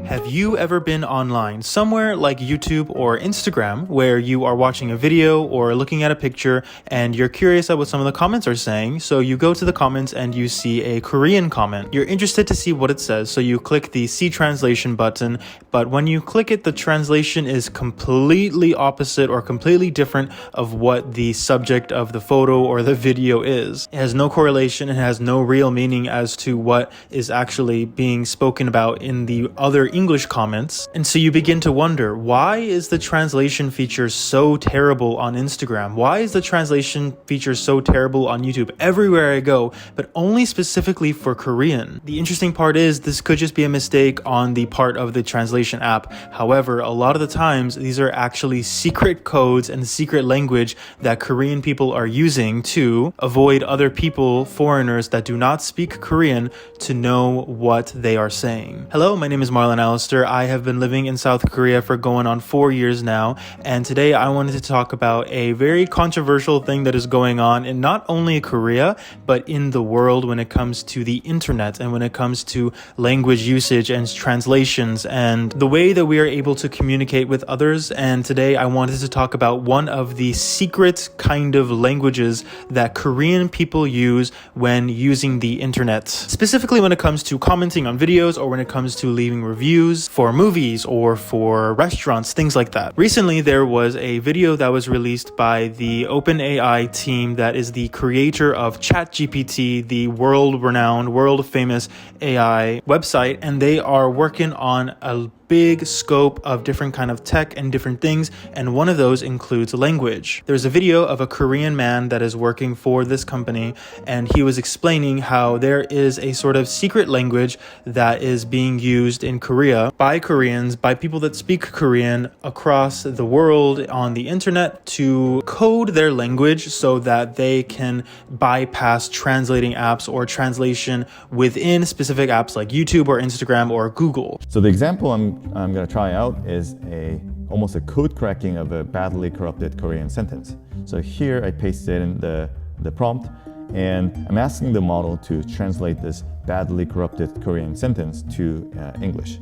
Have you ever been online, somewhere like YouTube or Instagram, where you are watching a video or looking at a picture and you're curious at what some of the comments are saying, so you go to the comments and you see a Korean comment. You're interested to see what it says, so you click the See Translation button, but when you click it, the translation is completely opposite or completely different of what the subject of the photo or the video is. It has no correlation, it has no real meaning as to what is actually being spoken about in the other English comments. And so you begin to wonder, why is the translation feature so terrible on Instagram? Why is the translation feature so terrible on YouTube everywhere I go, but only specifically for Korean? The interesting part is this could just be a mistake on the part of the translation app. However, a lot of the times these are actually secret codes and secret language that Korean people are using to avoid other people, foreigners that do not speak Korean, to know what they are saying. Hello, my name is Marlon Aleister. I have been living in South Korea for going on 4 years now, and today I wanted to talk about a very controversial thing that is going on in not only Korea, but in the world when it comes to the internet and when it comes to language usage and translations and the way that we are able to communicate with others. And today I wanted to talk about one of the secret kind of languages that Korean people use when using the internet, specifically when it comes to commenting on videos or when it comes to leaving reviews for movies or for restaurants, things like that. Recently, there was a video that was released by the OpenAI team that is the creator of ChatGPT, the world-renowned, world-famous AI website, and they are working on a big scope of different kind of tech and different things, and one of those includes language. There's a video of a Korean man that is working for this company, and he was explaining how there is a sort of secret language that is being used in Korea by Koreans, by people that speak Korean across the world on the internet, to code their language so that they can bypass translating apps or translation within specific apps like YouTube or Instagram or Google. So the example I'm going to try out is almost a code cracking of a badly corrupted Korean sentence. So here I pasted in the prompt, and I'm asking the model to translate this badly corrupted Korean sentence to English.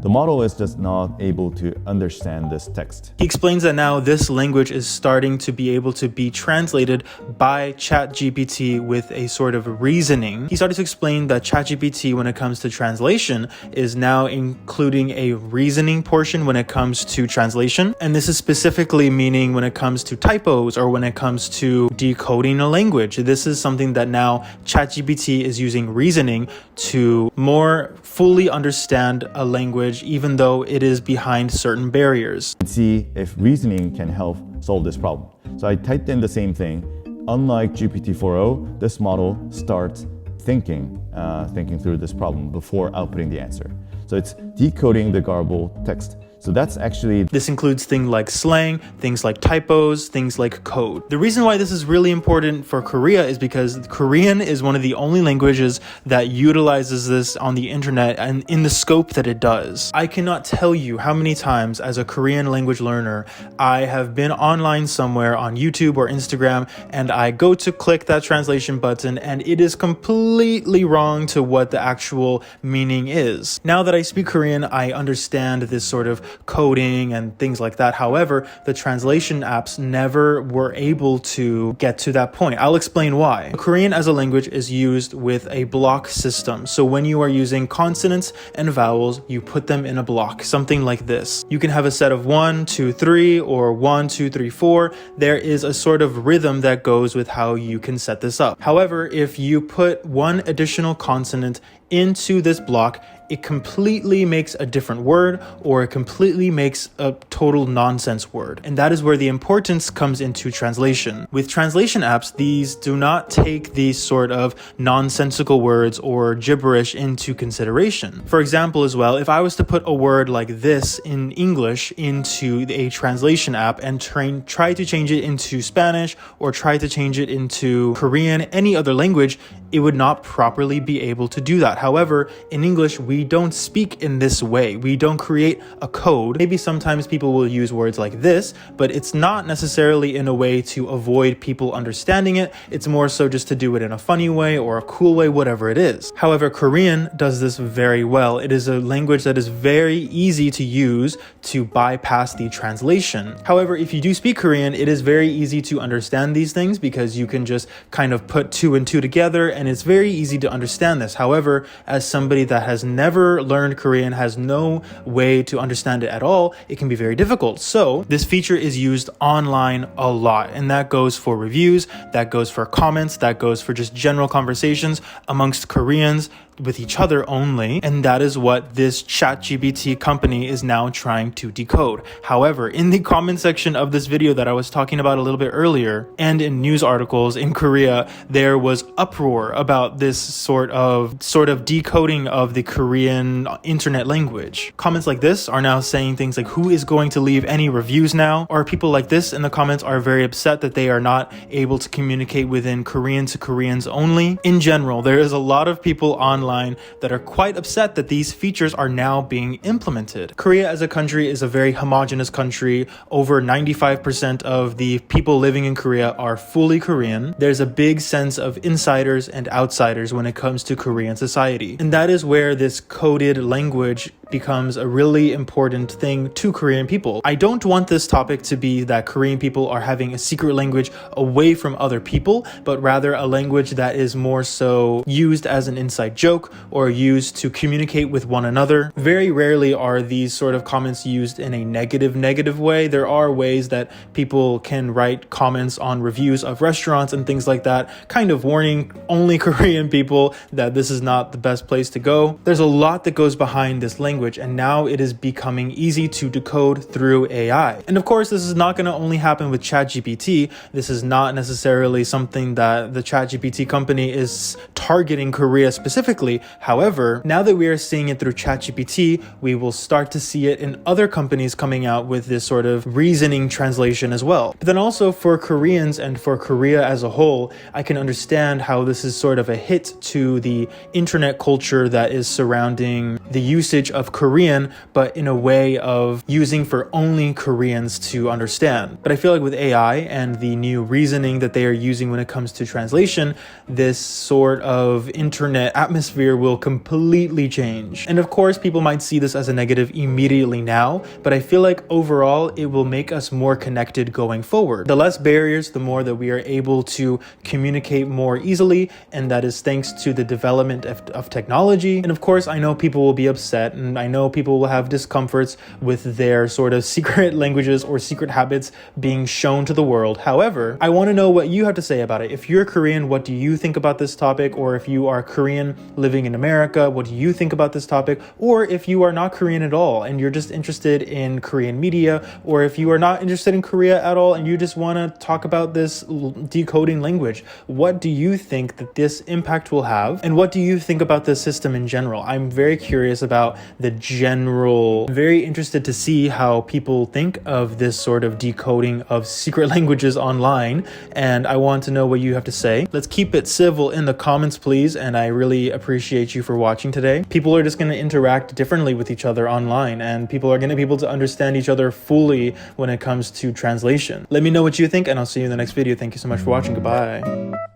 The model is just not able to understand this text. He explains that now this language is starting to be able to be translated by ChatGPT with a sort of reasoning. He started to explain that ChatGPT, when it comes to translation, is now including a reasoning portion when it comes to translation. And this is specifically meaning when it comes to typos or when it comes to decoding a language. This is something that now ChatGPT is using reasoning to more fully understand a language, even though it is behind certain barriers. See if reasoning can help solve this problem. So I typed in the same thing. Unlike GPT-4o, this model starts thinking through this problem before outputting the answer. So it's decoding the garbled text. So that's actually... This includes things like slang, things like typos, things like code. The reason why this is really important for Korea is because Korean is one of the only languages that utilizes this on the internet and in the scope that it does. I cannot tell you how many times as a Korean language learner, I have been online somewhere on YouTube or Instagram, and I go to click that translation button and it is completely wrong to what the actual meaning is. Now that I speak Korean, I understand this sort of coding and things like that. However, the translation apps never were able to get to that point. I'll explain why. Korean as a language is used with a block system. So when you are using consonants and vowels, you put them in a block, something like this. You can have a set of 1, 2, 3, or 1, 2, 3, 4. There is a sort of rhythm that goes with how you can set this up. However, if you put one additional consonant into this block, it completely makes a different word, or it completely makes a total nonsense word. And that is where the importance comes into translation. With translation apps, these do not take these sort of nonsensical words or gibberish into consideration. For example, as well, if I was to put a word like this in English into a translation app and try to change it into Spanish or try to change it into Korean, any other language, it would not properly be able to do that. that. However, in English, we don't speak in this way. We don't create a code. Maybe sometimes people will use words like this, but it's not necessarily in a way to avoid people understanding it. It's more so just to do it in a funny way or a cool way, whatever it is. However, Korean does this very well. It is a language that is very easy to use to bypass the translation. However, if you do speak Korean, it is very easy to understand these things because you can just kind of put two and two together, and it's very easy to understand this. However, as somebody that has never learned Korean, has no way to understand it at all, it can be very difficult. So this feature is used online a lot, and that goes for reviews, that goes for comments, that goes for just general conversations amongst Koreans with each other only, and that is what this ChatGPT company is now trying to decode. However, in the comment section of this video that I was talking about a little bit earlier, and in news articles in Korea, there was uproar about this sort of decoding of the Korean internet language. Comments like this are now saying things like, who is going to leave any reviews now? Or people like this in the comments are very upset that they are not able to communicate within Korean to Koreans only. In general, there is a lot of people online that are quite upset that these features are now being implemented. Korea as a country is a very homogenous country. Over 95% of the people living in Korea are fully Korean. There's a big sense of insiders and outsiders when it comes to Korean society. And that is where this coded language becomes a really important thing to Korean people. I don't want this topic to be that Korean people are having a secret language away from other people, but rather a language that is more so used as an inside joke or used to communicate with one another. Very rarely are these sort of comments used in a negative way. There are ways that people can write comments on reviews of restaurants and things like that, kind of warning only Korean people that this is not the best place to go. There's a lot that goes behind this language, and now it is becoming easy to decode through AI. And of course, this is not going to only happen with ChatGPT. This is not necessarily something that the ChatGPT company is targeting Korea specifically. However, now that we are seeing it through ChatGPT, we will start to see it in other companies coming out with this sort of reasoning translation as well. But then also for Koreans and for Korea as a whole, I can understand how this is sort of a hit to the internet culture that is surrounding the usage of Korean, but in a way of using for only Koreans to understand. But I feel like with AI and the new reasoning that they are using when it comes to translation, this sort of internet atmosphere will completely change. And of course, people might see this as a negative immediately now, but I feel like overall, it will make us more connected going forward. The less barriers, the more that we are able to communicate more easily, and that is thanks to the development of technology. And of course, I know people will be upset, and I know people will have discomforts with their sort of secret languages or secret habits being shown to the world. However, I want to know what you have to say about it. If you're Korean, what do you think about this topic? Or if you are Korean living in America, what do you think about this topic? Or if you are not Korean at all and you're just interested in Korean media, or if you are not interested in Korea at all and you just want to talk about this decoding language, what do you think that this impact will have? And what do you think about this system in general? I'm very curious about the general, very interested to see how people think of this sort of decoding of secret languages online, and I want to know what you have to say. Let's keep it civil in the comments, please, and I really appreciate you for watching today. People are just going to interact differently with each other online, and people are going to be able to understand each other fully when it comes to translation. Let me know what you think, and I'll see you in the next video. Thank you so much for watching. Goodbye.